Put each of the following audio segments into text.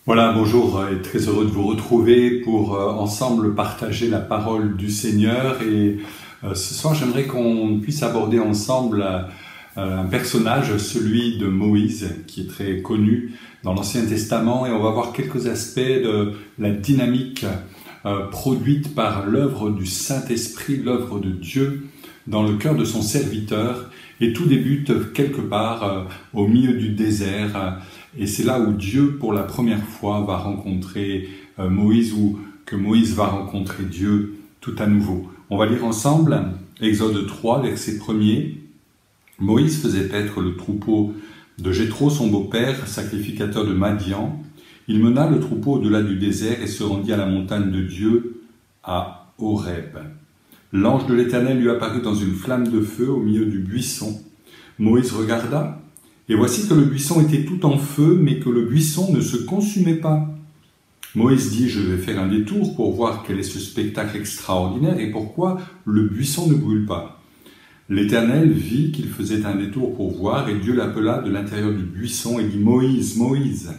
Voilà, bonjour et très heureux de vous retrouver pour ensemble partager la parole du Seigneur. Et ce soir, j'aimerais qu'on puisse aborder ensemble un personnage, celui de Moïse, qui est très connu dans l'Ancien Testament. Et on va voir quelques aspects de la dynamique produite par l'œuvre du Saint-Esprit, l'œuvre de Dieu dans le cœur de son serviteur. Et tout débute quelque part au milieu du désert. Et c'est là où Dieu, pour la première fois, va rencontrer Moïse, ou que Moïse va rencontrer Dieu tout à nouveau. On va lire ensemble Exode 3, verset 1er. Moïse faisait paître le troupeau de Jéthro, son beau-père, sacrificateur de Madian. Il mena le troupeau au-delà du désert et se rendit à la montagne de Dieu, à Horeb. L'ange de l'Éternel lui apparut dans une flamme de feu au milieu du buisson. Moïse regarda, et voici que le buisson était tout en feu, mais que le buisson ne se consumait pas. Moïse dit, je vais faire un détour pour voir quel est ce spectacle extraordinaire et pourquoi le buisson ne brûle pas. L'Éternel vit qu'il faisait un détour pour voir, et Dieu l'appela de l'intérieur du buisson et dit, Moïse, Moïse.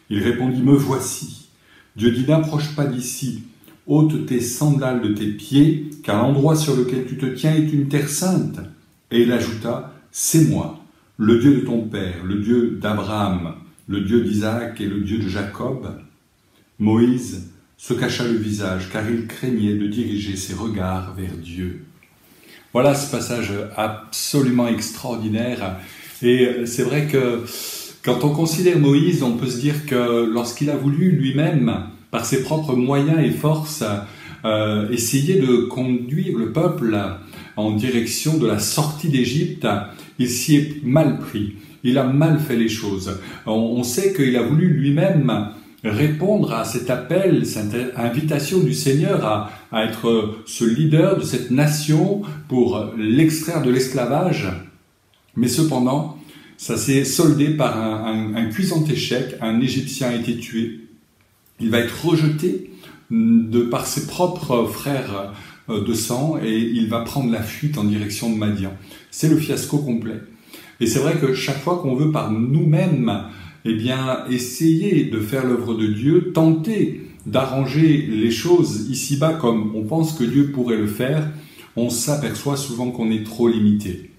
Il répondit, me voici. Dieu dit, n'approche pas d'ici, ôte tes sandales de tes pieds, car l'endroit sur lequel tu te tiens est une terre sainte. Et il ajouta, c'est moi, le Dieu de ton père, le Dieu d'Abraham, le Dieu d'Isaac et le Dieu de Jacob. Moïse se cacha le visage, car il craignait de diriger ses regards vers Dieu. Voilà ce passage absolument extraordinaire. Et c'est vrai que quand on considère Moïse, on peut se dire que lorsqu'il a voulu lui-même, par ses propres moyens et forces, essayer de conduire le peuple en direction de la sortie d'Égypte, il s'y est mal pris, il a mal fait les choses. On sait qu'il a voulu lui-même répondre à cet appel, cette invitation du Seigneur à être ce leader de cette nation pour l'extraire de l'esclavage. Mais cependant, ça s'est soldé par un cuisant échec. Un Égyptien a été tué. Il va être rejeté par ses propres frères de sang et il va prendre la fuite en direction de Madian. C'est le fiasco complet. Et c'est vrai que chaque fois qu'on veut par nous-mêmes essayer de faire l'œuvre de Dieu, tenter d'arranger les choses ici-bas comme on pense que Dieu pourrait le faire, on s'aperçoit souvent qu'on est trop limité.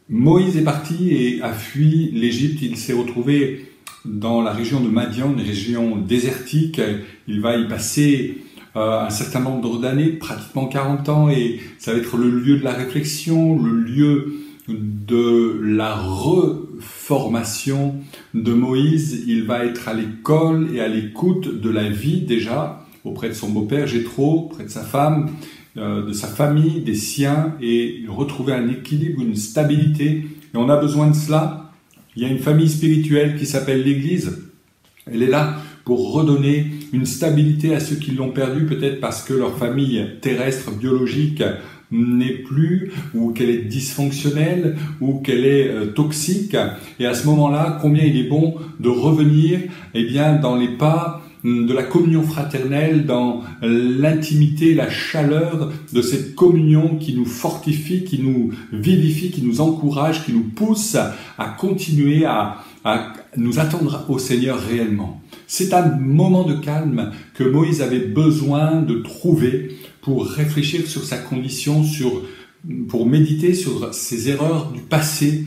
Moïse est parti et a fui l'Égypte. Il s'est retrouvé dans la région de Madian, une région désertique. Il va y passer un certain nombre d'années, pratiquement 40 ans, et ça va être le lieu de la réflexion, le lieu de la reformation de Moïse. Il va être à l'école et à l'écoute de la vie déjà, auprès de son beau-père Jéthro, auprès de sa femme, de sa famille, des siens, et retrouver un équilibre, une stabilité. Et on a besoin de cela. Il y a une famille spirituelle qui s'appelle l'Église. Elle est là pour redonner une stabilité à ceux qui l'ont perdu, peut-être parce que leur famille terrestre, biologique, n'est plus, ou qu'elle est dysfonctionnelle, ou qu'elle est toxique. Et à ce moment-là, combien il est bon de revenir dans les pas de la communion fraternelle, dans l'intimité, la chaleur de cette communion qui nous fortifie, qui nous vivifie, qui nous encourage, qui nous pousse à continuer à nous attendre au Seigneur réellement. C'est un moment de calme que Moïse avait besoin de trouver pour réfléchir sur sa condition, pour méditer sur ses erreurs du passé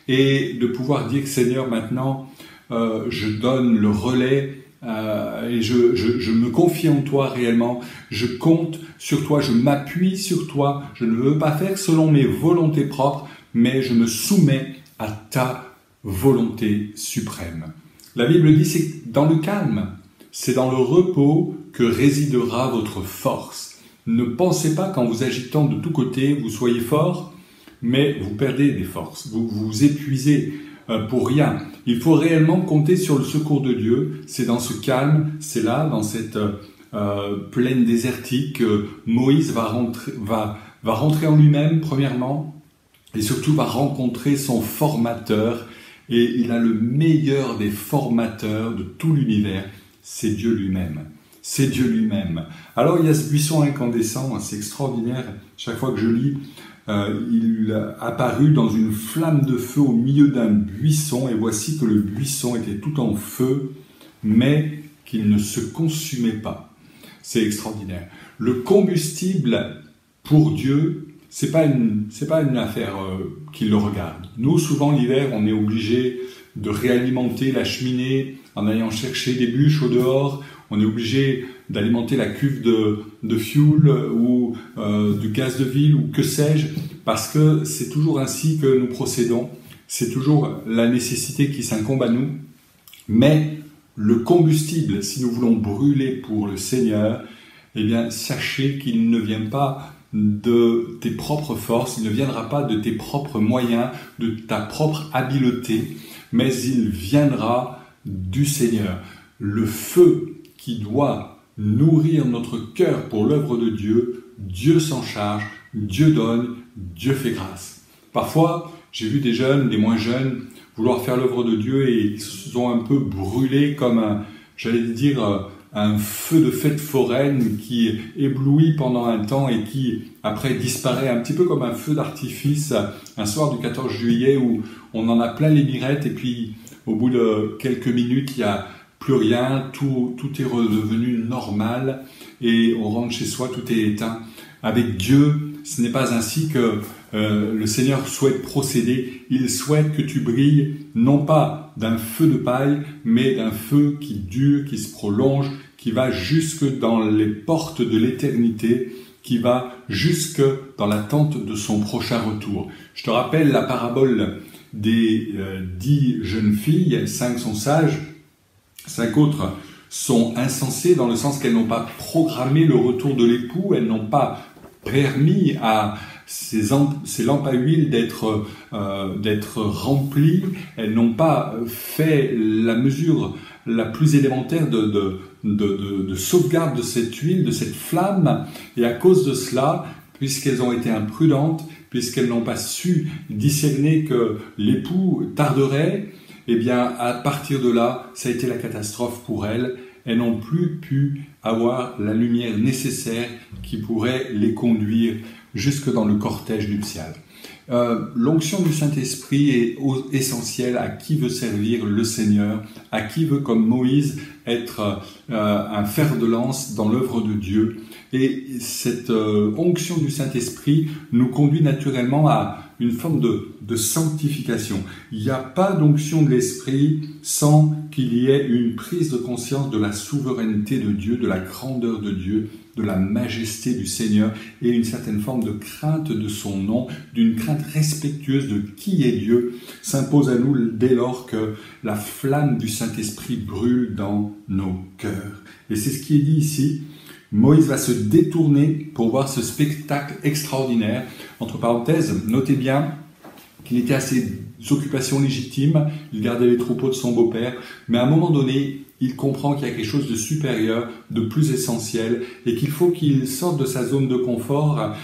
et de pouvoir dire, Seigneur, maintenant, je donne le relais et je me confie en toi réellement, je compte sur toi, je m'appuie sur toi, je ne veux pas faire selon mes volontés propres, mais je me soumets à ta volonté suprême. La Bible dit, c'est dans le calme, c'est dans le repos que résidera votre force. Ne pensez pas qu'en vous agitant de tous côtés, vous soyez fort, mais vous perdez des forces, vous vous épuisez pour rien. Il faut réellement compter sur le secours de Dieu. C'est dans ce calme, c'est là, dans cette plaine désertique, Moïse va rentrer en lui-même, premièrement, et surtout va rencontrer son formateur. Et il a le meilleur des formateurs de tout l'univers, c'est Dieu lui-même. C'est Dieu lui-même. Alors il y a ce buisson incandescent, c'est extraordinaire. Chaque fois que je lis, il a apparu dans une flamme de feu au milieu d'un buisson, et voici que le buisson était tout en feu, mais qu'il ne se consumait pas. C'est extraordinaire. Le combustible pour Dieu, c'est pas une affaire qui le regarde. Nous, souvent l'hiver, on est obligé de réalimenter la cheminée en allant chercher des bûches au dehors. On est obligé d'alimenter la cuve de fuel ou du gaz de ville ou que sais-je, parce que c'est toujours ainsi que nous procédons. C'est toujours la nécessité qui s'incombe à nous. Mais le combustible, si nous voulons brûler pour le Seigneur, eh bien, sachez qu'il ne vient pas de tes propres forces, il ne viendra pas de tes propres moyens, de ta propre habileté, mais il viendra du Seigneur. Le feu qui doit nourrir notre cœur pour l'œuvre de Dieu, Dieu s'en charge, Dieu donne, Dieu fait grâce. Parfois, j'ai vu des jeunes, des moins jeunes, vouloir faire l'œuvre de Dieu et ils se sont un peu brûlés comme un feu de fête foraine qui éblouit pendant un temps et qui après disparaît un petit peu comme un feu d'artifice un soir du 14 juillet où on en a plein les mirettes et puis au bout de quelques minutes il n'y a plus rien, tout est redevenu normal et on rentre chez soi, tout est éteint. Avec Dieu, ce n'est pas ainsi que le Seigneur souhaite procéder. Il souhaite que tu brilles non pas d'un feu de paille, mais d'un feu qui dure, qui se prolonge, qui va jusque dans les portes de l'éternité, qui va jusque dans l'attente de son prochain retour. Je te rappelle la parabole des 10 jeunes filles. 5 sont sages, 5 autres sont insensées dans le sens qu'elles n'ont pas programmé le retour de l'époux, elles n'ont pas permis à ces lampes à huile d'être remplies, elles n'ont pas fait la mesure la plus élémentaire de sauvegarde de cette huile, de cette flamme, et à cause de cela, puisqu'elles ont été imprudentes, puisqu'elles n'ont pas su discerner que l'époux tarderait, eh bien, à partir de là, ça a été la catastrophe pour elles. Elles n'ont plus pu avoir la lumière nécessaire qui pourrait les conduire jusque dans le cortège nuptial. L'onction du Saint-Esprit est essentielle à qui veut servir le Seigneur, à qui veut, comme Moïse, être un fer de lance dans l'œuvre de Dieu. Et cette onction du Saint-Esprit nous conduit naturellement à une forme de sanctification. Il n'y a pas d'onction de l'Esprit sans qu'il y ait une prise de conscience de la souveraineté de Dieu, de la grandeur de Dieu, de la majesté du Seigneur et une certaine forme de crainte de son nom, d'une crainte respectueuse de qui est Dieu, s'impose à nous dès lors que la flamme du Saint-Esprit brûle dans nos cœurs. Et c'est ce qui est dit ici. Moïse va se détourner pour voir ce spectacle extraordinaire. Entre parenthèses, notez bien qu'il était à ses occupations légitimes, il gardait les troupeaux de son beau-père, mais à un moment donné, il comprend qu'il y a quelque chose de supérieur, de plus essentiel, et qu'il faut qu'il sorte de sa zone de confort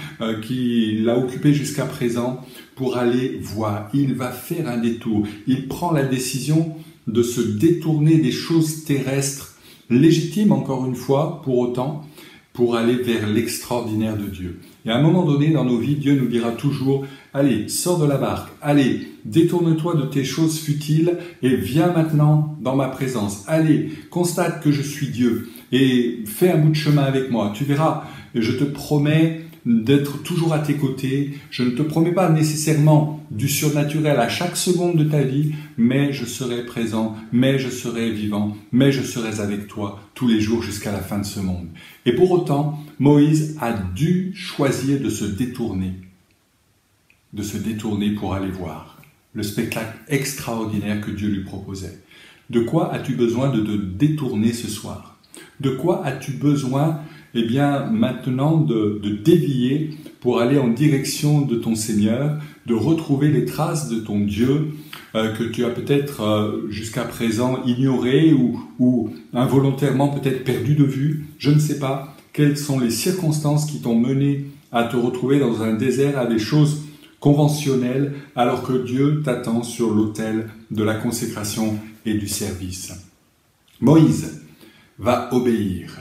qu'il a occupée jusqu'à présent pour aller voir. Il va faire un détour. Il prend la décision de se détourner des choses terrestres, légitimes encore une fois, pour autant, pour aller vers l'extraordinaire de Dieu. Et à un moment donné dans nos vies, Dieu nous dira toujours « Allez, sors de la barque, allez, détourne-toi de tes choses futiles et viens maintenant dans ma présence. Allez, constate que je suis Dieu et fais un bout de chemin avec moi. Tu verras, je te promets d'être toujours à tes côtés. Je ne te promets pas nécessairement du surnaturel à chaque seconde de ta vie, mais je serai présent, mais je serai vivant, mais je serai avec toi tous les jours jusqu'à la fin de ce monde. » Et pour autant, Moïse a dû choisir de se détourner pour aller voir le spectacle extraordinaire que Dieu lui proposait. De quoi as-tu besoin de te détourner ce soir? De quoi as-tu besoin, eh bien, maintenant de dévier pour aller en direction de ton Seigneur, de retrouver les traces de ton Dieu que tu as peut-être jusqu'à présent ignoré ou involontairement peut-être perdu de vue. Je ne sais pas quelles sont les circonstances qui t'ont mené à te retrouver dans un désert à des choses conventionnelles alors que Dieu t'attend sur l'autel de la consécration et du service. Moïse va obéir.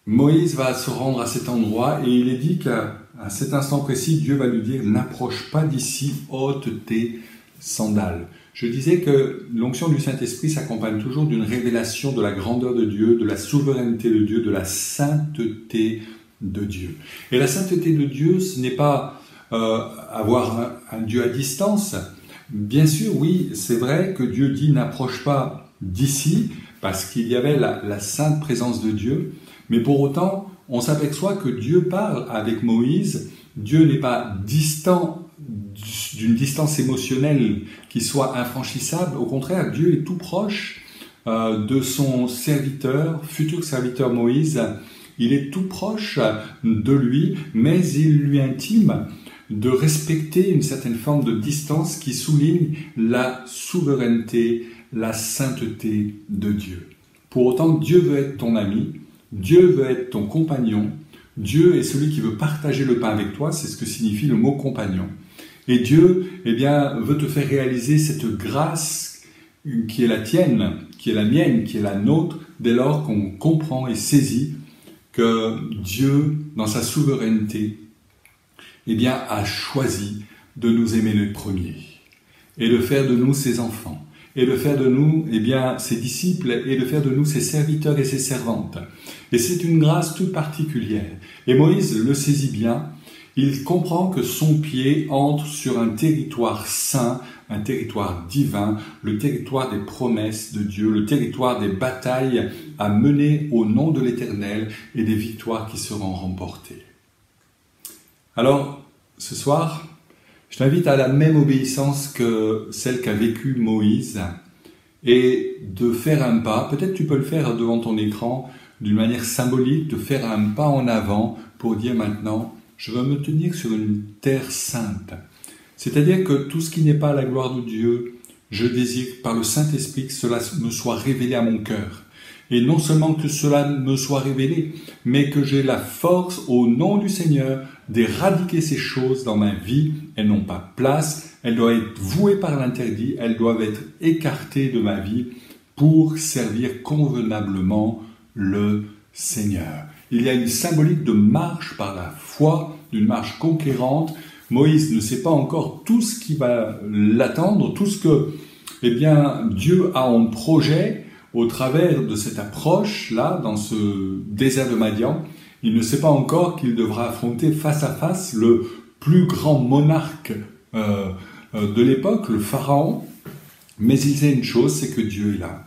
Moïse va se rendre à cet endroit et il est dit qu'à cet instant précis, Dieu va lui dire « N'approche pas d'ici, ôte tes sandales ». Je disais que l'onction du Saint-Esprit s'accompagne toujours d'une révélation de la grandeur de Dieu, de la souveraineté de Dieu, de la sainteté de Dieu. Et la sainteté de Dieu, ce n'est pas avoir un Dieu à distance. Bien sûr, oui, c'est vrai que Dieu dit « N'approche pas d'ici » parce qu'il y avait la sainte présence de Dieu. Mais pour autant, on s'aperçoit que Dieu parle avec Moïse. Dieu n'est pas distant d'une distance émotionnelle qui soit infranchissable. Au contraire, Dieu est tout proche de son serviteur, futur serviteur Moïse. Il est tout proche de lui, mais il lui intime de respecter une certaine forme de distance qui souligne la souveraineté, la sainteté de Dieu. Pour autant, Dieu veut être ton ami. Dieu veut être ton compagnon. Dieu est celui qui veut partager le pain avec toi. C'est ce que signifie le mot compagnon. Et Dieu, veut te faire réaliser cette grâce qui est la tienne, qui est la mienne, qui est la nôtre, dès lors qu'on comprend et saisit que Dieu, dans sa souveraineté, a choisi de nous aimer les premiers et de faire de nous ses enfants. Et de faire de nous, ses disciples, et de faire de nous ses serviteurs et ses servantes. Et c'est une grâce toute particulière. Et Moïse le saisit bien. Il comprend que son pied entre sur un territoire saint, un territoire divin, le territoire des promesses de Dieu, le territoire des batailles à mener au nom de l'Éternel et des victoires qui seront remportées. Alors, ce soir, je t'invite à la même obéissance que celle qu'a vécue Moïse et de faire un pas. Peut-être tu peux le faire devant ton écran d'une manière symbolique, de faire un pas en avant pour dire maintenant, je veux me tenir sur une terre sainte. C'est-à-dire que tout ce qui n'est pas la gloire de Dieu, je désire par le Saint-Esprit que cela me soit révélé à mon cœur. Et non seulement que cela me soit révélé, mais que j'ai la force, au nom du Seigneur, d'éradiquer ces choses dans ma vie. Elles n'ont pas place, elles doivent être vouées par l'interdit, elles doivent être écartées de ma vie pour servir convenablement le Seigneur. Il y a une symbolique de marche par la foi, d'une marche conquérante. Moïse ne sait pas encore tout ce qui va l'attendre, tout ce que Dieu a en projet au travers de cette approche-là, dans ce désert de Madian. Il ne sait pas encore qu'il devra affronter face à face le plus grand monarque de l'époque, le Pharaon. Mais il sait une chose, c'est que Dieu est là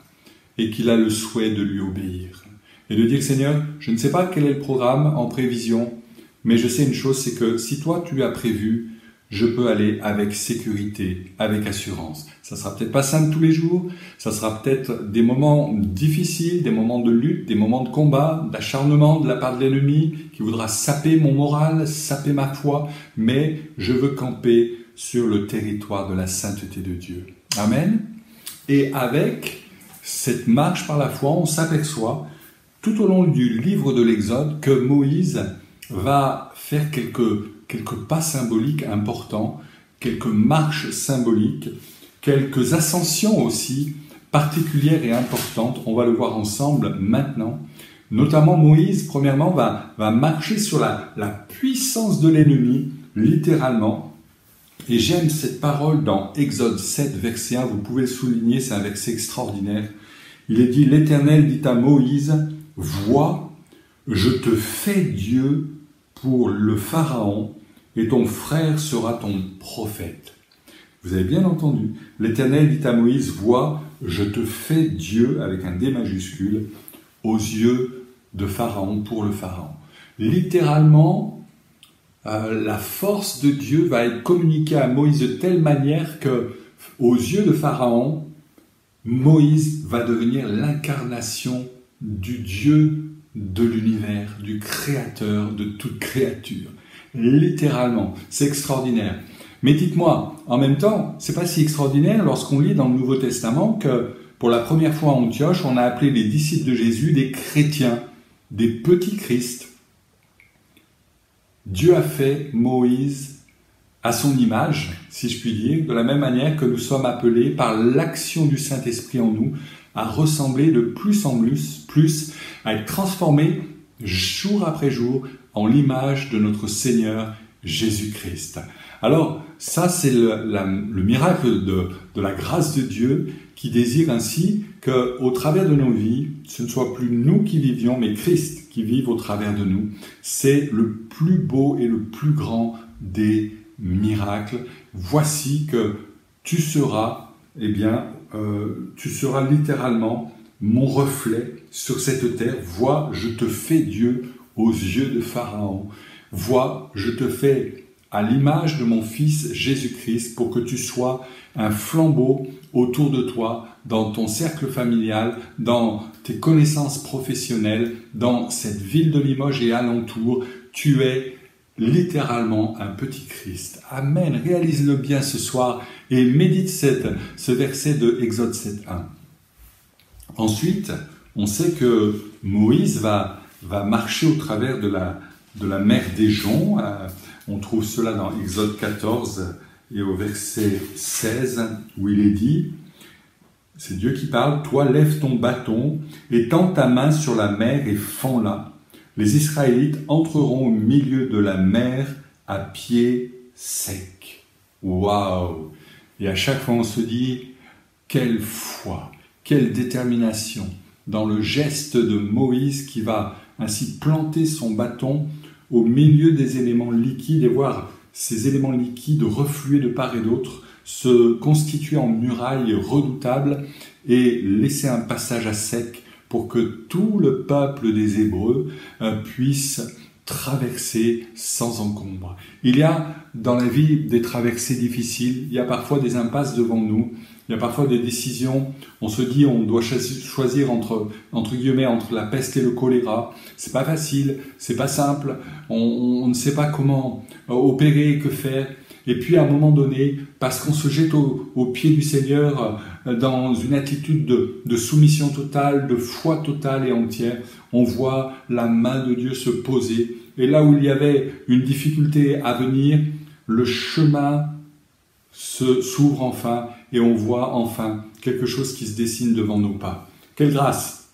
et qu'il a le souhait de lui obéir. Et de dire, Seigneur, je ne sais pas quel est le programme en prévision, mais je sais une chose, c'est que si toi tu as prévu, je peux aller avec sécurité, avec assurance. Ça sera peut-être pas simple tous les jours, ça sera peut-être des moments difficiles, des moments de lutte, des moments de combat, d'acharnement de la part de l'ennemi qui voudra saper mon moral, saper ma foi, mais je veux camper sur le territoire de la sainteté de Dieu. Amen. Et avec cette marche par la foi, on s'aperçoit tout au long du livre de l'Exode que Moïse va faire quelques pas symboliques importants, quelques marches symboliques, quelques ascensions aussi particulières et importantes. On va le voir ensemble maintenant. Notamment Moïse, premièrement, va marcher sur la puissance de l'ennemi, littéralement. Et j'aime cette parole dans Exode 7, verset 1. Vous pouvez le souligner, c'est un verset extraordinaire. Il est dit, l'Éternel dit à Moïse, « Vois, je te fais Dieu pour le Pharaon, et ton frère sera ton prophète. » Vous avez bien entendu. L'Éternel dit à Moïse, « Vois, je te fais Dieu, avec un D majuscule, aux yeux de Pharaon, pour le Pharaon. » Littéralement, la force de Dieu va être communiquée à Moïse de telle manière que, aux yeux de Pharaon, Moïse va devenir l'incarnation du Dieu de l'univers, du Créateur de toute créature. littéralement. C'est extraordinaire. Mais dites-moi, en même temps, c'est pas si extraordinaire lorsqu'on lit dans le Nouveau Testament que pour la première fois à Antioche, on a appelé les disciples de Jésus des chrétiens, des petits Christ. Dieu a fait Moïse à son image, si je puis dire, de la même manière que nous sommes appelés par l'action du Saint-Esprit en nous à ressembler de plus en plus, à être transformés jour après jour en l'image de notre Seigneur Jésus-Christ. Alors, ça c'est le miracle de la grâce de Dieu qui désire ainsi qu'au travers de nos vies, ce ne soit plus nous qui vivions, mais Christ qui vive au travers de nous. C'est le plus beau et le plus grand des miracles. Voici que tu seras, tu seras littéralement mon reflet sur cette terre. Vois, je te fais Dieu aux yeux de Pharaon. Vois, je te fais à l'image de mon Fils Jésus-Christ pour que tu sois un flambeau autour de toi, dans ton cercle familial, dans tes connaissances professionnelles, dans cette ville de Limoges et alentour. Tu es littéralement un petit Christ. Amen. Réalise-le bien ce soir et médite ce verset de Exode 7.1. Ensuite, on sait que Moïse va marcher au travers de la mer des Joncs. On trouve cela dans Exode 14 et au verset 16 où il est dit, c'est Dieu qui parle, « Toi lève ton bâton et tends ta main sur la mer et fends-la. Les Israélites entreront au milieu de la mer à pied sec. » Waouh! Et à chaque fois on se dit, quelle foi, quelle détermination dans le geste de Moïse qui va ainsi planter son bâton au milieu des éléments liquides et voir ces éléments liquides refluer de part et d'autre, se constituer en muraille redoutable et laisser un passage à sec pour que tout le peuple des Hébreux puisse traverser sans encombre. Il y a dans la vie des traversées difficiles, il y a parfois des impasses devant nous, il y a parfois des décisions, on se dit on doit choisir entre guillemets entre la peste et le choléra. C'est pas facile, c'est pas simple, on ne sait pas comment opérer, que faire. Et puis à un moment donné, parce qu'on se jette au pied du Seigneur dans une attitude de soumission totale, de foi totale et entière, on voit la main de Dieu se poser. Et là où il y avait une difficulté à venir, le chemin s'ouvre enfin et on voit enfin quelque chose qui se dessine devant nos pas. Quelle grâce!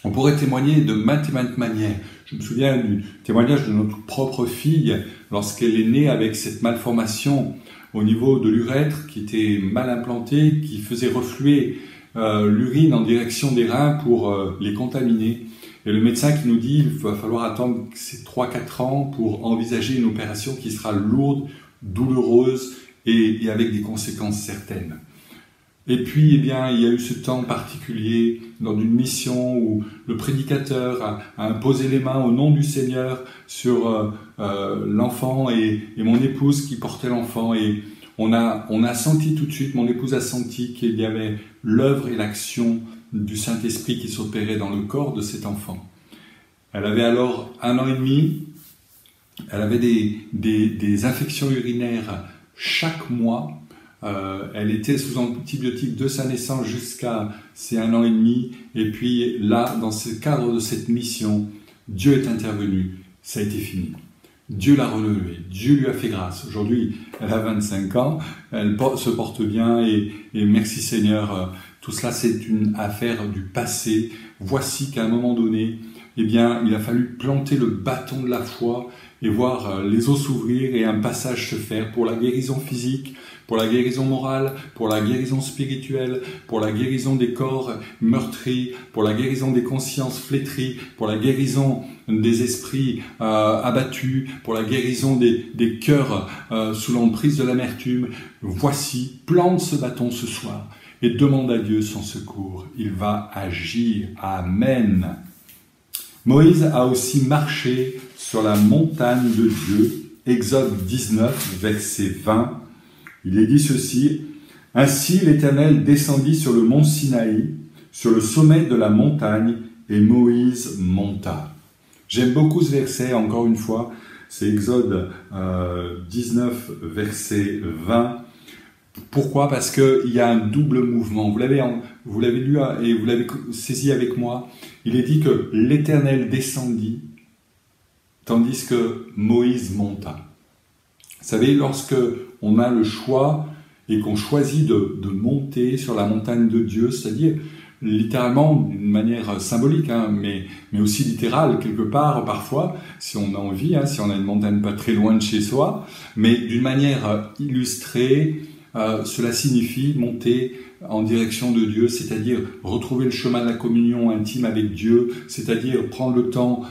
On pourrait témoigner de maintes manières. Je me souviens du témoignage de notre propre fille lorsqu'elle est née avec cette malformation au niveau de l'urètre qui était mal implantée, qui faisait refluer l'urine en direction des reins pour les contaminer. Et le médecin qui nous dit qu'il va falloir attendre ces 3-4 ans pour envisager une opération qui sera lourde, douloureuse et avec des conséquences certaines. Et puis, il y a eu ce temps particulier dans une mission où le prédicateur a imposé les mains au nom du Seigneur sur l'enfant et mon épouse qui portait l'enfant. Et on a senti tout de suite, mon épouse a senti qu'il y avait l'œuvre et l'action du Saint-Esprit qui s'opérait dans le corps de cet enfant. Elle avait alors 1 an et demi, elle avait des infections urinaires chaque mois. Elle était sous antibiotiques de sa naissance jusqu'à ses 1 an et demi. Et puis là, dans ce cadre de cette mission, Dieu est intervenu. Ça a été fini. Dieu l'a relevée. Dieu lui a fait grâce. Aujourd'hui, elle a 25 ans. Elle se porte bien et merci Seigneur. Tout cela, c'est une affaire du passé. Voici qu'à un moment donné, il a fallu planter le bâton de la foi et voir les eaux s'ouvrir et un passage se faire pour la guérison physique, pour la guérison morale, pour la guérison spirituelle, pour la guérison des corps meurtris, pour la guérison des consciences flétries, pour la guérison des esprits abattus, pour la guérison des cœurs sous l'emprise de l'amertume. Voici, plante ce bâton ce soir et demande à Dieu son secours. Il va agir. Amen. Moïse a aussi marché sur la montagne de Dieu. Exode 19, verset 20. Il est dit ceci, « Ainsi l'Éternel descendit sur le mont Sinaï, sur le sommet de la montagne, et Moïse monta. » J'aime beaucoup ce verset, encore une fois, c'est Exode 19, verset 20. Pourquoi? Parce qu'il y a un double mouvement. Vous l'avez lu et vous l'avez saisi avec moi. Il est dit que l'Éternel descendit, tandis que Moïse monta. Vous savez, lorsque on a le choix et qu'on choisit de monter sur la montagne de Dieu, c'est-à-dire littéralement d'une manière symbolique, mais aussi littérale quelque part parfois, si on a envie, si on a une montagne pas très loin de chez soi, mais d'une manière illustrée, cela signifie monter en direction de Dieu, c'est-à-dire retrouver le chemin de la communion intime avec Dieu, c'est-à-dire prendre le temps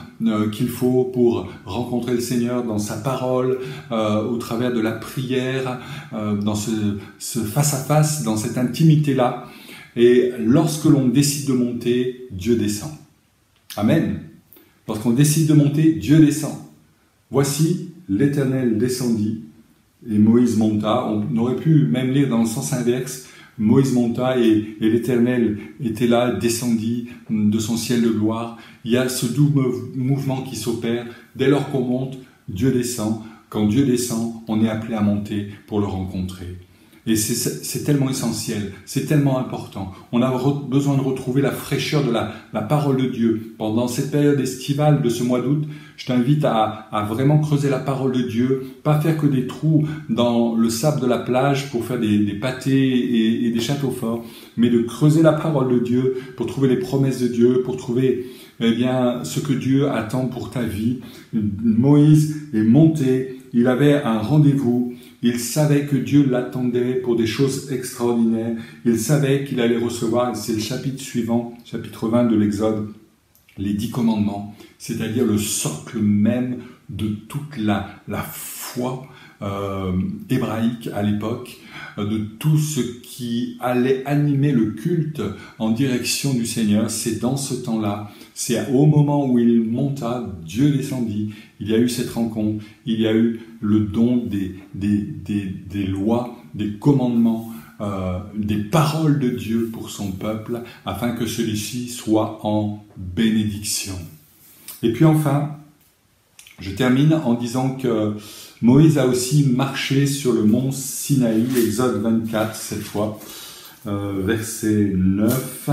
qu'il faut pour rencontrer le Seigneur dans sa parole, au travers de la prière, dans ce face-à-face, dans cette intimité-là. Et lorsque l'on décide de monter, Dieu descend. Amen. Lorsqu'on décide de monter, Dieu descend. Voici, l'Éternel descendit et Moïse monta. On aurait pu même lire dans le sens inverse. Moïse monta et l'Éternel était là, descendit de son ciel de gloire. Il y a ce double mouvement qui s'opère. Dès lors qu'on monte, Dieu descend. Quand Dieu descend, on est appelé à monter pour le rencontrer. Et c'est tellement essentiel, c'est tellement important. On a besoin de retrouver la fraîcheur de la parole de Dieu. Pendant cette période estivale de ce mois d'août, je t'invite à vraiment creuser la parole de Dieu, pas faire que des trous dans le sable de la plage pour faire des pâtés et des châteaux forts, mais de creuser la parole de Dieu pour trouver les promesses de Dieu, pour trouver ce que Dieu attend pour ta vie. Moïse est monté, il avait un rendez-vous. Il savait que Dieu l'attendait pour des choses extraordinaires. Il savait qu'il allait recevoir, et c'est le chapitre suivant, chapitre 20 de l'Exode, les 10 commandements, c'est-à-dire le socle même de toute la foi hébraïque à l'époque, de tout ce qui allait animer le culte en direction du Seigneur. C'est dans ce temps-là, c'est au moment où il monta, Dieu descendit, il y a eu cette rencontre, il y a eu le don des lois, des commandements, des paroles de Dieu pour son peuple, afin que celui-ci soit en bénédiction. Et puis enfin, je termine en disant que Moïse a aussi marché sur le mont Sinaï, Exode 24 cette fois, verset 9.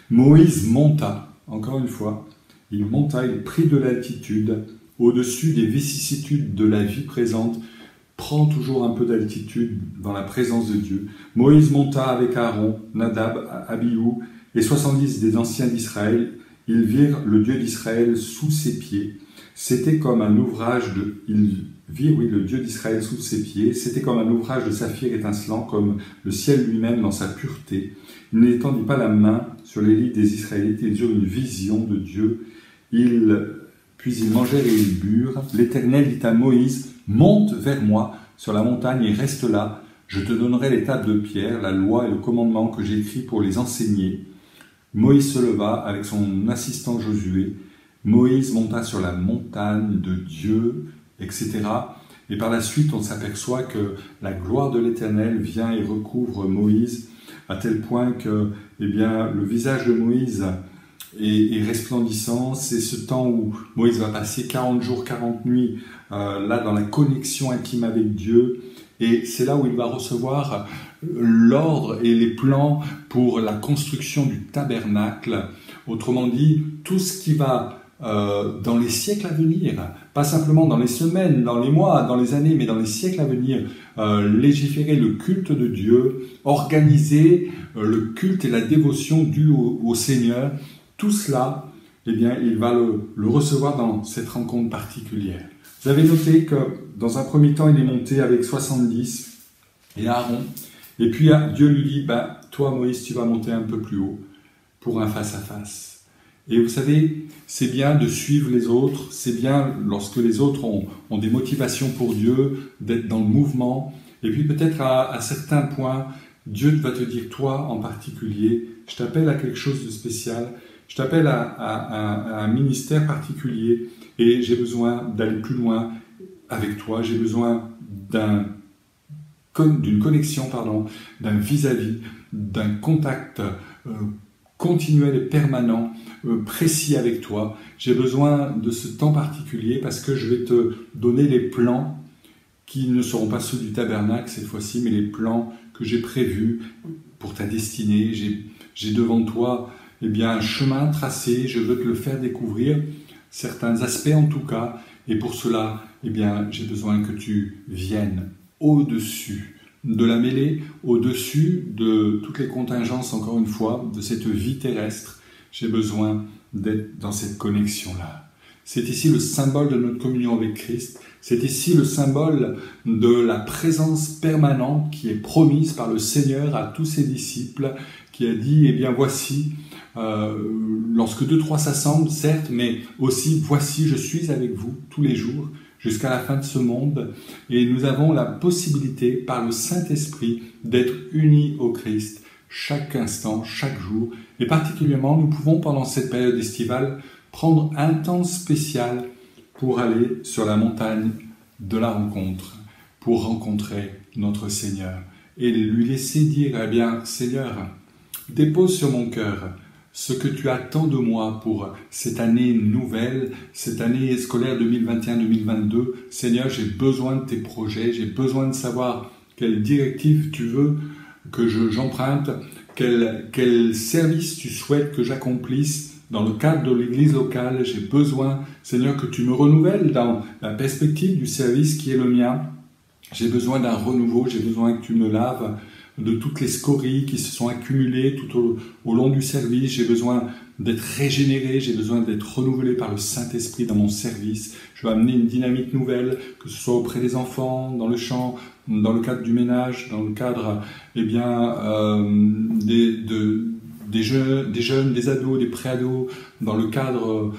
Moïse monta, encore une fois, il monta, il prit de l'altitude, au-dessus des vicissitudes de la vie présente, prend toujours un peu d'altitude dans la présence de Dieu. Moïse monta avec Aaron, Nadab, Abihu et 70 des anciens d'Israël. Ils virent le Dieu d'Israël sous ses pieds. C'était comme un ouvrage de... Ils virent, le Dieu d'Israël sous ses pieds. C'était comme un ouvrage de saphir étincelant, comme le ciel lui-même dans sa pureté. Il n'étendit pas la main sur les lits des Israélites. Ils eurent une vision de Dieu. Puis ils mangèrent et ils burent. L'Éternel dit à Moïse, « Monte vers moi sur la montagne et reste là. Je te donnerai les tables de pierre, la loi et le commandement que j'ai écrit pour les enseigner. » Moïse se leva avec son assistant Josué. Moïse monta sur la montagne de Dieu, etc. Et par la suite, on s'aperçoit que la gloire de l'Éternel vient et recouvre Moïse, à tel point que le visage de Moïse est resplendissant. C'est ce temps où Moïse va passer 40 jours, 40 nuits, là dans la connexion intime avec Dieu. Et c'est là où il va recevoir l'ordre et les plans pour la construction du tabernacle. Autrement dit, tout ce qui va dans les siècles à venir, pas simplement dans les semaines, dans les mois, dans les années, mais dans les siècles à venir, légiférer le culte de Dieu, organiser le culte et la dévotion due au Seigneur, tout cela, il va le recevoir dans cette rencontre particulière. Vous avez noté que dans un premier temps, il est monté avec 70 et Aaron, et puis Dieu lui dit, toi Moïse, tu vas monter un peu plus haut pour un face-à-face. Et vous savez, c'est bien de suivre les autres, c'est bien lorsque les autres ont des motivations pour Dieu, d'être dans le mouvement, et puis peut-être à certains points, Dieu va te dire, toi en particulier, je t'appelle à quelque chose de spécial, je t'appelle à un ministère particulier, et j'ai besoin d'aller plus loin avec toi, j'ai besoin d'une connexion, d'un vis-à-vis, d'un contact continuel et permanent, précis avec toi. J'ai besoin de ce temps particulier parce que je vais te donner les plans qui ne seront pas ceux du tabernacle cette fois-ci, mais les plans que j'ai prévus pour ta destinée. J'ai devant toi un chemin tracé, je veux te le faire découvrir, certains aspects en tout cas, et pour cela, j'ai besoin que tu viennes au-dessus de la mêlée, au-dessus de toutes les contingences, encore une fois, de cette vie terrestre. J'ai besoin d'être dans cette connexion-là. C'est ici le symbole de notre communion avec Christ. C'est ici le symbole de la présence permanente qui est promise par le Seigneur à tous ses disciples, qui a dit, voici, lorsque 2, 3 s'assemblent, certes, mais aussi, voici, je suis avec vous tous les jours, jusqu'à la fin de ce monde. Et nous avons la possibilité, par le Saint-Esprit, d'être unis au Christ, chaque instant, chaque jour. Et particulièrement, nous pouvons, pendant cette période estivale, prendre un temps spécial pour aller sur la montagne de la rencontre, pour rencontrer notre Seigneur et lui laisser dire, Seigneur, dépose sur mon cœur ce que tu attends de moi pour cette année nouvelle, cette année scolaire 2021-2022. Seigneur, j'ai besoin de tes projets, j'ai besoin de savoir quelle directive tu veux que j'emprunte, quel service tu souhaites que j'accomplisse dans le cadre de l'église locale. J'ai besoin, Seigneur, que tu me renouvelles dans la perspective du service qui est le mien. J'ai besoin d'un renouveau, j'ai besoin que tu me laves de toutes les scories qui se sont accumulées tout au long du service. J'ai besoin d'être régénéré, j'ai besoin d'être renouvelé par le Saint-Esprit dans mon service. Je veux amener une dynamique nouvelle, que ce soit auprès des enfants, dans le chant, dans le cadre du ménage, dans le cadre des jeunes, des ados, des pré-ados, dans le cadre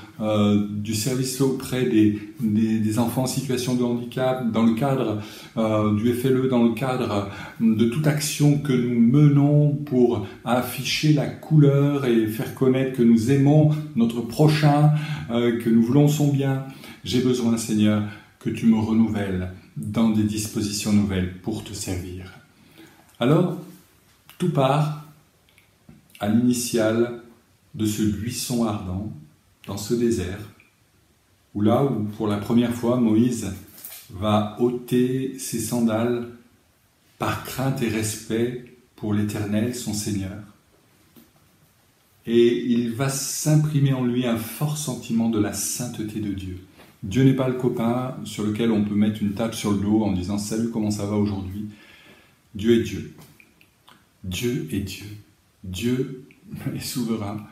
du service auprès des enfants en situation de handicap, dans le cadre du FLE, dans le cadre de toute action que nous menons pour afficher la couleur et faire connaître que nous aimons notre prochain, que nous voulons son bien. J'ai besoin, Seigneur, que tu me renouvelles dans des dispositions nouvelles pour te servir. Alors, tout part à l'initiale de ce buisson ardent, dans ce désert, où pour la première fois, Moïse va ôter ses sandales par crainte et respect pour l'Éternel, son Seigneur. Et il va s'imprimer en lui un fort sentiment de la sainteté de Dieu. Dieu n'est pas le copain sur lequel on peut mettre une tape sur le dos en disant « Salut, comment ça va aujourd'hui ?» Dieu est Dieu. Dieu est Dieu. Dieu est souverain.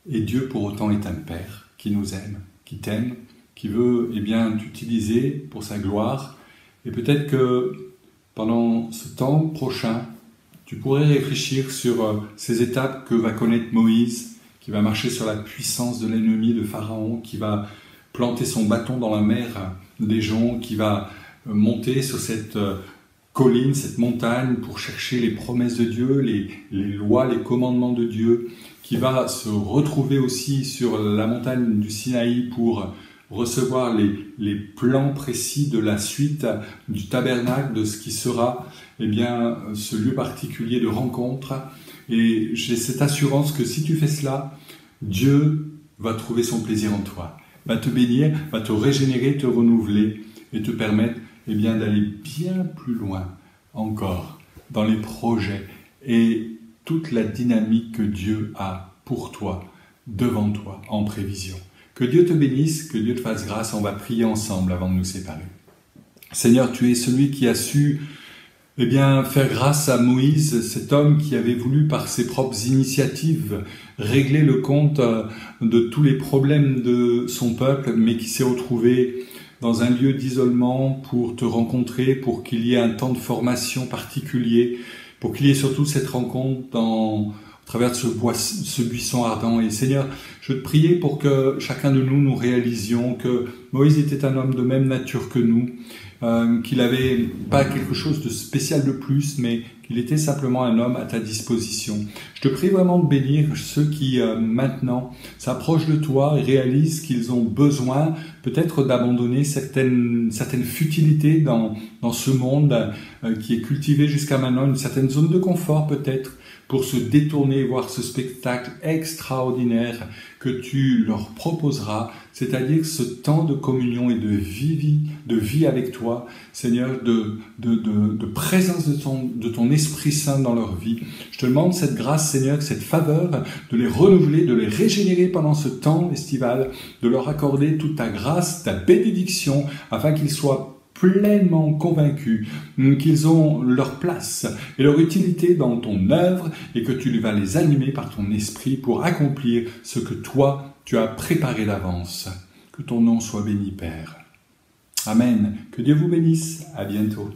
Et Dieu, pour autant, est un Père qui nous aime, qui t'aime, qui veut t'utiliser pour sa gloire. Et peut-être que pendant ce temps prochain, tu pourrais réfléchir sur ces étapes que va connaître Moïse, qui va marcher sur la puissance de l'ennemi de Pharaon, qui va planter son bâton dans la mer des joncs, qui va monter sur cette colline, cette montagne pour chercher les promesses de Dieu, les lois, les commandements de Dieu, qui va se retrouver aussi sur la montagne du Sinaï pour recevoir les plans précis de la suite du tabernacle, de ce qui sera ce lieu particulier de rencontre. Et j'ai cette assurance que si tu fais cela, Dieu va trouver son plaisir en toi, va te bénir, va te régénérer, te renouveler et te permettre d'aller bien plus loin encore dans les projets et toute la dynamique que Dieu a pour toi, devant toi, en prévision. Que Dieu te bénisse, que Dieu te fasse grâce. On va prier ensemble avant de nous séparer. Seigneur, tu es celui qui a su faire grâce à Moïse, cet homme qui avait voulu par ses propres initiatives régler le compte de tous les problèmes de son peuple, mais qui s'est retrouvé dans un lieu d'isolement pour te rencontrer, pour qu'il y ait un temps de formation particulier, pour qu'il y ait surtout cette rencontre au travers de ce buisson ardent. Et Seigneur, je te priais pour que chacun de nous réalisions que Moïse était un homme de même nature que nous, qu'il n'avait pas quelque chose de spécial de plus, mais qu'il était simplement un homme à ta disposition. Je te prie vraiment de bénir ceux qui maintenant s'approchent de toi et réalisent qu'ils ont besoin peut-être d'abandonner certaines futilités dans ce monde qui est cultivé jusqu'à maintenant, une certaine zone de confort peut-être, pour se détourner, voir ce spectacle extraordinaire que tu leur proposeras, c'est-à-dire ce temps de communion et de vie avec toi, Seigneur, de présence de ton Esprit Saint dans leur vie. Je te demande cette grâce, Seigneur, cette faveur, de les renouveler, de les régénérer pendant ce temps estival, de leur accorder toute ta grâce, ta bénédiction, afin qu'ils soient pleinement convaincus qu'ils ont leur place et leur utilité dans ton œuvre et que tu vas les animer par ton esprit pour accomplir ce que toi, tu as préparé d'avance. Que ton nom soit béni, Père. Amen. Que Dieu vous bénisse. À bientôt.